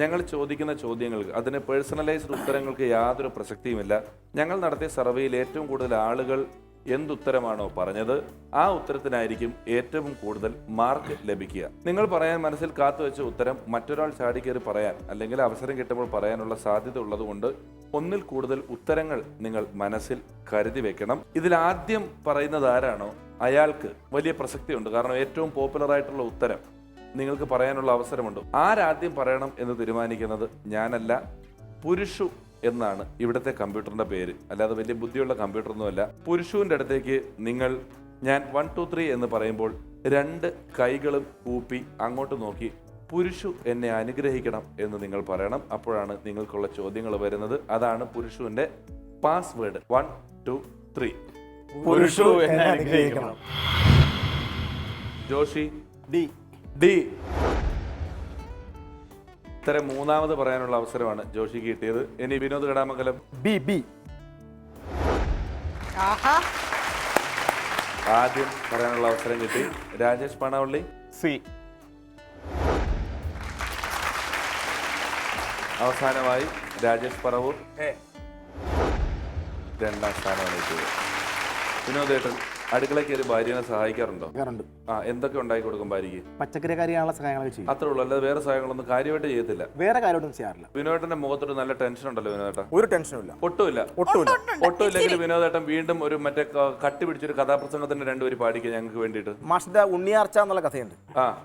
ഞങ്ങൾ ചോദിക്കുന്ന ചോദ്യങ്ങൾക്ക് അതിന് പേഴ്സണലൈസ്ഡ് ഉത്തരങ്ങൾക്ക് യാതൊരു പ്രസക്തിയുമില്ല. ഞങ്ങൾ നടത്തിയ സർവേയിൽ ഏറ്റവും കൂടുതൽ ആളുകൾ എന്തുത്തരമാണോ പറഞ്ഞത് ആ ഉത്തരത്തിനായിരിക്കും ഏറ്റവും കൂടുതൽ മാർക്ക് ലഭിക്കുക. നിങ്ങൾ പറയാൻ മനസ്സിൽ കാത്തുവെച്ച ഉത്തരം മറ്റൊരാൾ ചാടിക്കയറി പറയാൻ അല്ലെങ്കിൽ അവസരം കിട്ടുമ്പോൾ പറയാനുള്ള സാധ്യത ഉള്ളതുകൊണ്ട് ഒന്നിൽ കൂടുതൽ ഉത്തരങ്ങൾ നിങ്ങൾ മനസ്സിൽ കരുതി വെക്കണം. ഇതിൽ ആദ്യം പറയുന്നത് ആരാണോ അയാൾക്ക് വലിയ പ്രസക്തിയുണ്ട്. കാരണം ഏറ്റവും പോപ്പുലർ ആയിട്ടുള്ള ഉത്തരം നിങ്ങൾക്ക് പറയാനുള്ള അവസരമുണ്ട്. ആരാദ്യം പറയണം എന്ന് തീരുമാനിക്കുന്നത് ഞാനല്ല, പുരുഷു എന്നാണ് ഇവിടുത്തെ കമ്പ്യൂട്ടറിന്റെ പേര്. അല്ലാതെ വലിയ ബുദ്ധിയുള്ള കമ്പ്യൂട്ടറൊന്നുമല്ല. പുരുഷുവിൻ്റെ അടുത്തേക്ക് നിങ്ങൾ ഞാൻ 1 2 3 എന്ന് പറയുമ്പോൾ 2 കൈകളും കൂപ്പി അങ്ങോട്ട് നോക്കി പുരുഷു എന്നെ അനുഗ്രഹിക്കണം എന്ന് നിങ്ങൾ പറയണം. അപ്പോഴാണ് നിങ്ങൾക്കുള്ള ചോദ്യങ്ങൾ വരുന്നത്. അതാണ് പുരുഷുവിന്റെ പാസ്വേഡ്. 1 2 3 പുരുഷു എന്നെ അനുഗ്രഹിക്കണം. ജോഷി ഡി. ഡി. ഇത്തരം മൂന്നാമത് പറയാനുള്ള അവസരമാണ് ജോഷിക്ക് കിട്ടിയത്. ഇനി വിനോദ് കടാമംഗലം. ബി. ബി. ആദ്യം പറയാനുള്ള അവസരം കിട്ടി. രാജേഷ് പാണാവള്ളി. സി. അവസാനമായി രാജേഷ് പറവൂർ. രണ്ടാം സ്ഥാനമാണ് കിട്ടിയത്. വിനോദേട്ടൻ അടുക്കളയ്ക്ക് ഒരു ഭാര്യനെ സഹായിക്കാറുണ്ടോ? എന്തൊക്കെ ഉണ്ടാക്കി കൊടുക്കും ഭാര്യയ്ക്ക്? പച്ചക്കറി കാര്യമുള്ള സഹായങ്ങളൊക്കെ ചെയ്യും. അത്രേ ഉള്ളൂ, അല്ലാതെ വേറെ സഹായങ്ങളൊന്നും കാര്യമായിട്ട് ചെയ്യത്തില്ല. വേറെ കാര്യമായിട്ടൊന്നും ചെയ്യാറില്ല. വിനോദേട്ടന്റെ മുഖത്തൊരു നല്ല ടെൻഷൻ ഉണ്ടല്ലോ വിനോദേട്ടൻ? ഒരു ടെൻഷനും ഇല്ല. ഒട്ടുമില്ലെങ്കിൽ വിനോദേട്ടൻ വീണ്ടും ഒരു മറ്റേ കട്ടി പിടിച്ചൊരു കഥാപ്രസംഗത്തിന്റെ രണ്ടുപേര് പാടിക്കുക ഞങ്ങൾക്ക് വേണ്ടിയിട്ട്. മാഷിന്റെ ഉണ്ണിയാർച്ച എന്നുള്ള കഥയുണ്ട്.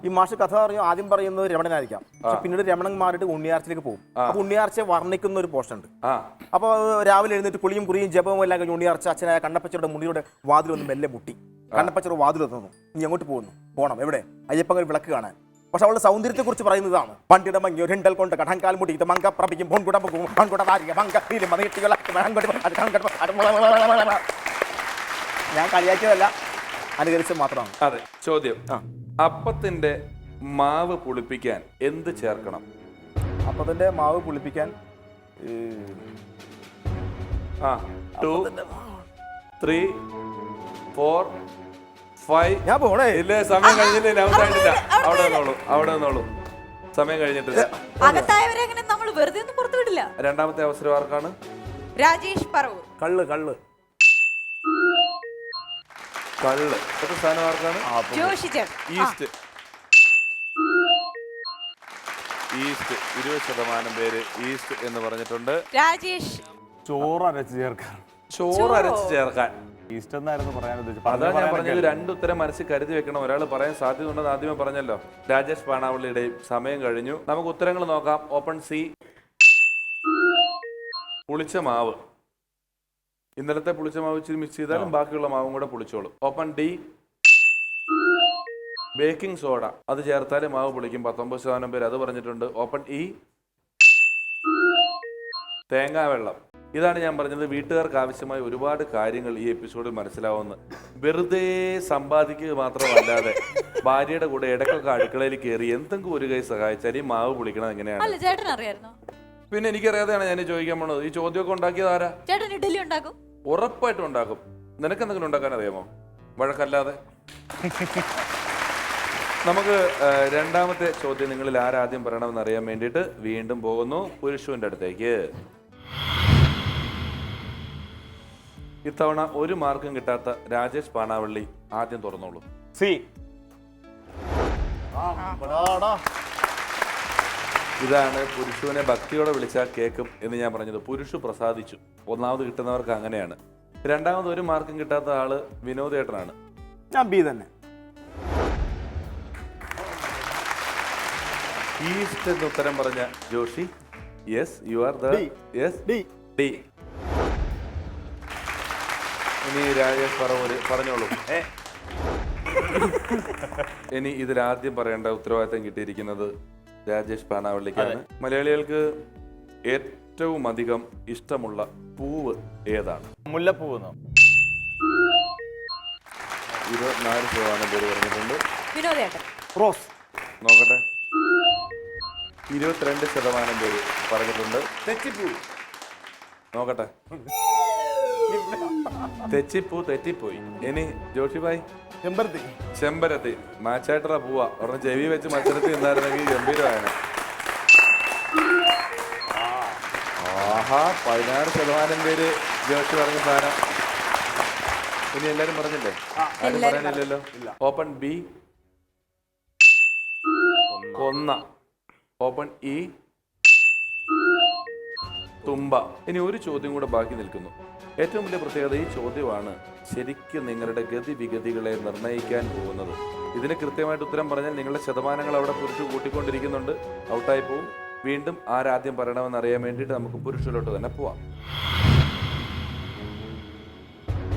ഈ മാഷ് കഥ പറഞ്ഞു ആദ്യം പറയുന്നത് രമണനായിരിക്കാം, പിന്നീട് രമണൻ മാറിയിട്ട് ഉണ്ണിയാർച്ചയിലേക്ക് പോകും. അപ്പൊ ഉണ്ണിയാർച്ചയെ വർണ്ണിക്കുന്ന ഒരു പോർഷൻ ഉണ്ട്. അപ്പൊ രാവിലെ എഴുന്നേറ്റ് കുളിയും കുറിയും ജപവും എല്ലാം കഴിഞ്ഞ് ഉണ്ണിയാർച്ച അച്ഛനായ കണ്ണപ്പച്ചയുടെ മുടിയുടെ വാതിലൊന്ന് മെല്ലെ മുട്ടി. കണ്ണപ്പച്ചർ വാതിൽ തന്നു. നീ അങ്ങോട്ട് പോകണം. എവിടെ? അയ്യപ്പങ്ങൾ വിളക്ക് കാണാൻ. പക്ഷെ അവളുടെ സൗന്ദര്യത്തെ കുറിച്ച് പറയുന്നതാണ്. പണ്ടിട മങ്ങിയോ രണ്ടൽ കൊണ്ട് കടങ്കാൽ മുടി ഇത് മങ്ക പ്രഭിക്കും പൊൻകുട ഞാൻ കളിയാക്കിയതല്ല, അനുകരിച്ചത് മാത്രമാണ്. അതെ. ചോദ്യം, അപ്പത്തിന്റെ മാവ് പുളിപ്പിക്കാൻ എന്ത് ചേർക്കണം? അപ്പത്തിന്റെ മാവ് പുളിപ്പിക്കാൻ 2 3 4 5. ഞാൻ പോണേ. ഇല്ലേ, സമയം കഴിഞ്ഞില്ല. അവിടെ നിന്നോളൂ. സമയം കഴിഞ്ഞിട്ടില്ല. രണ്ടാമത്തെ അവസരം ആർക്കാണ്? രാജേഷ് പറവൂർ. കള്ള്. അടുത്ത സ്ഥാനം ആർക്കാണ്? ഈസ്റ്റ്. 20% പേര് ഈസ്റ്റ് എന്ന് പറഞ്ഞിട്ടുണ്ട്. രാജേഷ് ചോറ് അരച്ച് ചേർക്കാൻ ഈസ്റ്റ് എന്നായിരുന്നു പറയാൻ ഉദ്ദേശിച്ചത്. അതാ ഞാൻ പറഞ്ഞത്, രണ്ടുത്തരം മനസ്സിൽ കരുതി വെക്കണം. ഒരാൾ പറയാൻ സാധ്യത ഉണ്ടെന്ന് ആദ്യമേ പറഞ്ഞല്ലോ. രാജേഷ് പാണാവള്ളിയുടെയും സമയം കഴിഞ്ഞു. നമുക്ക് ഉത്തരങ്ങൾ നോക്കാം. Option C. പുളിച്ച മാവ്. ഇന്നലത്തെ പുളിച്ച മാവ് ഇച്ചിരി മിക്സ് ചെയ്താലും ബാക്കിയുള്ള മാവും കൂടെ പുളിച്ചോളും. Option D. Baking soda. അത് ചേർത്താലും മാവ് പുളിക്കും. 19% പേര് അത് പറഞ്ഞിട്ടുണ്ട്. Option E. തേങ്ങാ വെള്ളം. ഇതാണ് ഞാൻ പറഞ്ഞത്, വീട്ടുകാർക്ക് ആവശ്യമായ ഒരുപാട് കാര്യങ്ങൾ ഈ എപ്പിസോഡിൽ മനസ്സിലാവുമെന്ന്. വെറുതെ സമ്പാദിക്കുക മാത്രമല്ലാതെ ഭാര്യയുടെ കൂടെ ഇടയ്ക്കൊക്കെ അടുക്കളയിൽ കയറി എന്തെങ്കിലും ഒരു കൈ സഹായിച്ചാൽ ഈ മാവ് പുളിക്കണം എങ്ങനെയാണ്? പിന്നെ എനിക്കറിയാതെയാണ് ഞാൻ ചോദിക്കാൻ പോണത്. ഈ ചോദ്യമൊക്കെ ഉണ്ടാക്കിയത് ആരാ? ഉറപ്പായിട്ടും ഉണ്ടാക്കും. നിനക്ക് എന്തെങ്കിലും ഉണ്ടാക്കാൻ അറിയാമോ? വഴക്കല്ലാതെ. നമുക്ക് രണ്ടാമത്തെ ചോദ്യം നിങ്ങളിൽ ആരാദ്യം പറയണമെന്ന് അറിയാൻ വേണ്ടിയിട്ട് വീണ്ടും പോകുന്നു പുരുഷുവിൻ്റെ അടുത്തേക്ക്. ഇത്തവണ ഒരു മാർക്കും കിട്ടാത്ത രാജേഷ് പാണാവള്ളി ആദ്യം തുറന്നോളൂ. സി. ഇതാണ് പുരുഷുവിനെ ഭക്തിയോടെ വിളിച്ചാൽ കേൾക്കും എന്ന് ഞാൻ പറഞ്ഞത്. പുരുഷു പ്രസാദിച്ചു. ഒന്നാമത് കിട്ടുന്നവർക്ക് അങ്ങനെയാണ്. രണ്ടാമത് ഒരു മാർക്കും കിട്ടാത്ത ആള് വിനോദേട്ടനാണ്. ഞാൻ ബി തന്നെ. ഈസ്റ്റ് എന്ന് ഉത്തരം പറഞ്ഞ Joshi. Yes, you are the D. ഇനി രാജേഷ് പറവൂര് പറഞ്ഞോളൂ. ഇനി ഇതിലാദ്യം പറയേണ്ട ഉത്തരവാദിത്തം കിട്ടിയിരിക്കുന്നത് രാജേഷ് പാണാവള്ളിക്കാണ്. മലയാളികൾക്ക് ഏറ്റവും അധികം ഇഷ്ടമുള്ള പൂവ് ഏതാണ്? മുല്ലപ്പൂവ്. 24% പേര് പറഞ്ഞിട്ടുണ്ട്. റോസ്. നോക്കട്ടെ. 22% പേര് പറഞ്ഞിട്ടുണ്ട്. തെച്ചിപ്പൂ. നോക്കട്ടെ. തെറ്റിപ്പോയി. ഇനി ജോഷി ഭായ്. ചെമ്പരത്തി. മാച്ചായിട്ടറ പൂവാ. ഒരെണ്ണം ചെവി വെച്ച് മത്സരത്തിൽ നിന്നായിരുന്നെങ്കിൽ ഗംഭീരമാണ്. ആഹാ 16% പേര് ജോഷി പറഞ്ഞ സാധനം. ഇനി എല്ലാരും പറഞ്ഞില്ലേ? ആരും പറയാനില്ലല്ലോ. ഓപ്പൺ ബി കൊന്ന. ഓപ്പൺ ഇ തുമ്പ. ഇനി ഒരു ചോദ്യം കൂടെ ബാക്കി നിൽക്കുന്നു. ഏറ്റവും വലിയ പ്രത്യേകത ഈ ചോദ്യമാണ് ശരിക്കും നിങ്ങളുടെ ഗതിവിഗതികളെ നിർണ്ണയിക്കാൻ പോകുന്നത്. ഇതിന് കൃത്യമായിട്ട് ഉത്തരം പറഞ്ഞാൽ നിങ്ങളുടെ ശതമാനങ്ങൾ അവിടെ പുരുഷ കൂട്ടിക്കൊണ്ടിരിക്കുന്നുണ്ട്, ഔട്ടായി പോവും. വീണ്ടും ആരാദ്യം പറയണമെന്ന് അറിയാൻ വേണ്ടിയിട്ട് നമുക്ക് പുരുഷയിലോട്ട് തന്നെ പോവാം.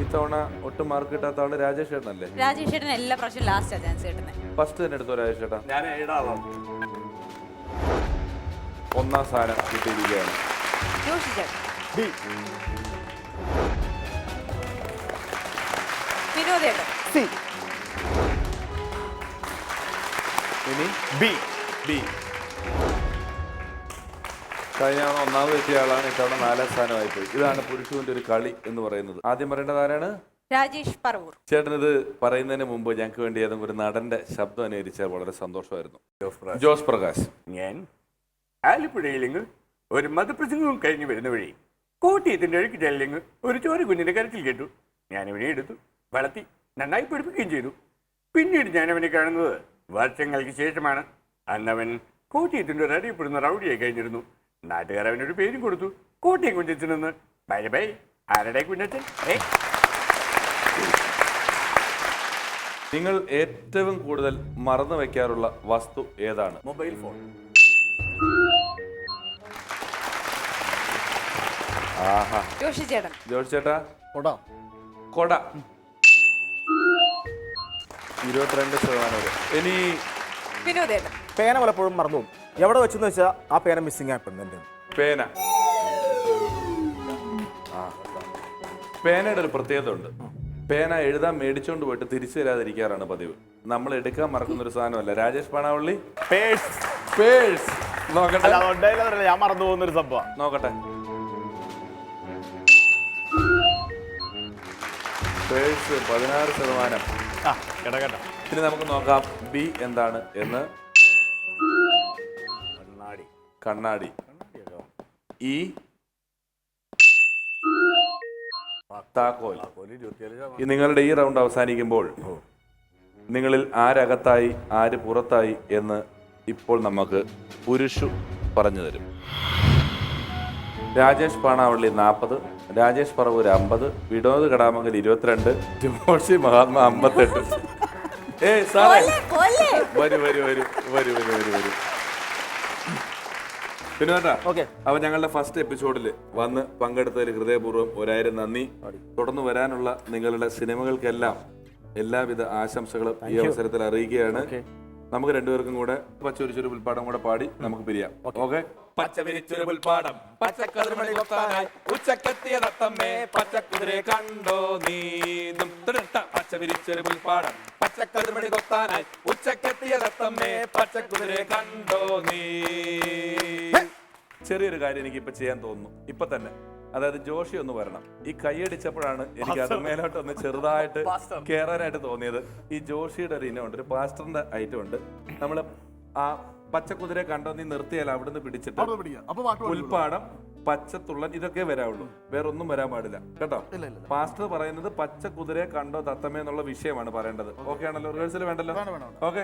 ഇത്തവണ ഒട്ടും മാർക്ക് കിട്ടാത്ത ആള് രാജേഷ് ചേട്ടനല്ലേ? രാജേഷ് ചേട്ടൻ എല്ലാ പ്രാവശ്യം ലാസ്റ്റ് ചാൻസ് കിട്ടുന്നത്. ഫസ്റ്റ് തന്നെ എടുത്തോ രാജേഷ് ചേട്ടാ. ഞാൻ എഴുതാവാം. 1ാം സ്ഥാനം കിട്ടിയിരിക്കുകയാണ്. ജോഷി ചേട്ടൻ. ബി. വിനോദ് ചേട്ടൻ. സി. ഇനി ബി. ബി. കഴിഞ്ഞ തവണ 1ാമത് എത്തിയ ആളാണ്, ഇത്തവണ 4ാം സ്ഥാനമായി പോയി. ഇതാണ് പുരുഷന്റെ ഒരു കളി എന്ന് പറയുന്നത്. ആദ്യം പറയേണ്ടത് ആരാണ്? രാജേഷ് പറവൂർ. ചേട്ടൻ ഇത് പറയുന്നതിന് മുമ്പ് ഞങ്ങൾക്ക് വേണ്ടി ഏതെങ്കിലും ഒരു നടന്റെ ശബ്ദം അനുകരിച്ചാൽ വളരെ സന്തോഷമായിരുന്നു. ജോസ് പ്രകാശ്. ഞാൻ ആലപ്പുഴയിലെങ്കിൽ ഒരു മതപ്രസംഗവും കഴിഞ്ഞ് വരുന്ന വഴി കോട്ടയത്തിന്റെ ഒഴുക്ക് ചെല്ലെങ്കിൽ ഒരു ചോര കുഞ്ഞിന്റെ കരത്തിൽ കേട്ടു. ഞാനിവനെ എടുത്തു, വളർത്തി, നന്നായി പഠിപ്പിക്കുകയും ചെയ്തു. പിന്നീട് ഞാൻ അവനെ കാണുന്നത് വർഷങ്ങൾക്ക് ശേഷമാണ്. അന്നവൻ കോട്ടയത്തിന്റെ ഒരു അറിയപ്പെടുന്ന റൗഡിയായി കഴിഞ്ഞിരുന്നു. നാട്ടുകാർ അവനൊരു പേരും കൊടുത്തു, കോട്ടയം കുഞ്ഞച്ചനെന്ന്. Bye bye. ആരുടെ കുഞ്ഞച്ചൻ? നിങ്ങൾ ഏറ്റവും കൂടുതൽ മറന്നു വെക്കാറുള്ള വസ്തു ഏതാണ്? Mobile phone. ആഹാ. ജോഷി ചേട്ടൻ. ജോഷി ചേട്ടാ. കൊട. കൊട 22% വരെ. ഇനി വിനോദ് ചേട്ടൻ. പേന പലപ്പോഴും മറന്നു പോകും. എവിടെ വെച്ചെന്ന് വെച്ചാൽ ആ പേന മിസ്സിംഗ് ആയിട്ടുണ്ട്. പേന. പേനയുടെ ഒരു പ്രത്യേകത ഉണ്ട്. പേന എഴുതാൻ മേടിച്ചോണ്ട് പോയിട്ട് തിരിച്ചു തരാതിരിക്കാറാണ് പതിവ്. നമ്മൾ എടുക്കാൻ മറക്കുന്ന ഒരു സാധനമല്ല. രാജേഷ് പാണാവള്ളി. പേഴ്സ്. പേഴ്സ്. നോക്കട്ടെ, ഞാൻ മറന്നു പോകുന്ന ഒരു സംഭവം. നോക്കട്ടെ. പേഴ്സ് 16%. ഇനി നമുക്ക് നോക്കാം ബി എന്താണ് എന്ന്. കണ്ണാടി. ഈ താക്കോൽ. നിങ്ങളുടെ ഈ റൗണ്ട് അവസാനിക്കുമ്പോൾ നിങ്ങളിൽ ആരകത്തായി ആര് പുറത്തായി എന്ന് ഇപ്പോൾ നമുക്ക് പുരുഷു പറഞ്ഞു തരും. രാജേഷ് പാണാവള്ളി 40, രാജേഷ് പറവൂർ 50, വിനോദ് കടാമംഗൽ 22, ജോഷി മഹാത്മാ 58. സാറേ വരൂ വരൂ വരൂ വരൂ വരൂ വരൂ വരൂ. വിനോദ, അപ്പൊ ഞങ്ങളുടെ ഫസ്റ്റ് എപ്പിസോഡിൽ വന്ന് പങ്കെടുത്തതിൽ ഹൃദയപൂർവ്വം 1000 നന്ദി. തുടർന്ന് വരാനുള്ള നിങ്ങളുടെ സിനിമകൾക്കെല്ലാം എല്ലാവിധ ആശംസകളും ഈ അവസരത്തിൽ അറിയിക്കുകയാണ്. നമുക്ക് രണ്ടുപേർക്കും കൂടെ പച്ചവിരിച്ചൊരു പുൽപ്പാടം കൂടെ പാടി നമുക്ക് പിരിയാം. ഓക്കെ. പച്ചവിരിച്ചൊരു പുൽപ്പാടം പച്ചക്കതിർമണി കൊത്താനായി ഉച്ചക്കെത്തിയ തത്തമ്മേ പച്ചക്കുതിരെ കണ്ടോ നീന്തും. പച്ചവിരിച്ചൊരു പുൽപ്പാടം പച്ചക്കതിർമണി കൊത്താനായി ഉച്ചക്കെത്തിയ തത്തമ്മേ പച്ചക്കുതിരെ കണ്ടോ നീ. ചെറിയൊരു കാര്യം എനിക്ക് ഇപ്പൊ ചെയ്യാൻ തോന്നുന്നു, ഇപ്പൊ തന്നെ. അതായത് ജോഷി ഒന്ന് വരണം. ഈ കൈയടിച്ചപ്പോഴാണ് എനിക്ക് അത് മേലോട്ടൊന്ന് ചെറുതായിട്ട് കേറാനായിട്ട് തോന്നിയത്. ഈ ജോഷിയുടെ ഒരു ഇനമുണ്ട്, ഒരു പാസ്റ്ററിന്റെ ഐറ്റം ഉണ്ട്. നമ്മൾ ആ പച്ചക്കുതിരെ കണ്ടോ നീ നിർത്തിയാൽ അവിടുന്ന് പിടിച്ചിട്ട് ഉൽപ്പാടം പച്ചത്തുള്ളൻ ഇതൊക്കെ വരാവുള്ളൂ, വേറെ ഒന്നും വരാൻ പാടില്ല കേട്ടോ. പാസ്റ്റർ പറയുന്നത് പച്ചക്കുതിരെ കണ്ടോ തത്തമ്മ എന്നുള്ള വിഷയമാണ് പറയേണ്ടത്. ഓക്കെ ആണല്ലോ? റിഹേഴ്സൽ വേണ്ടല്ലോ? ഓക്കെ.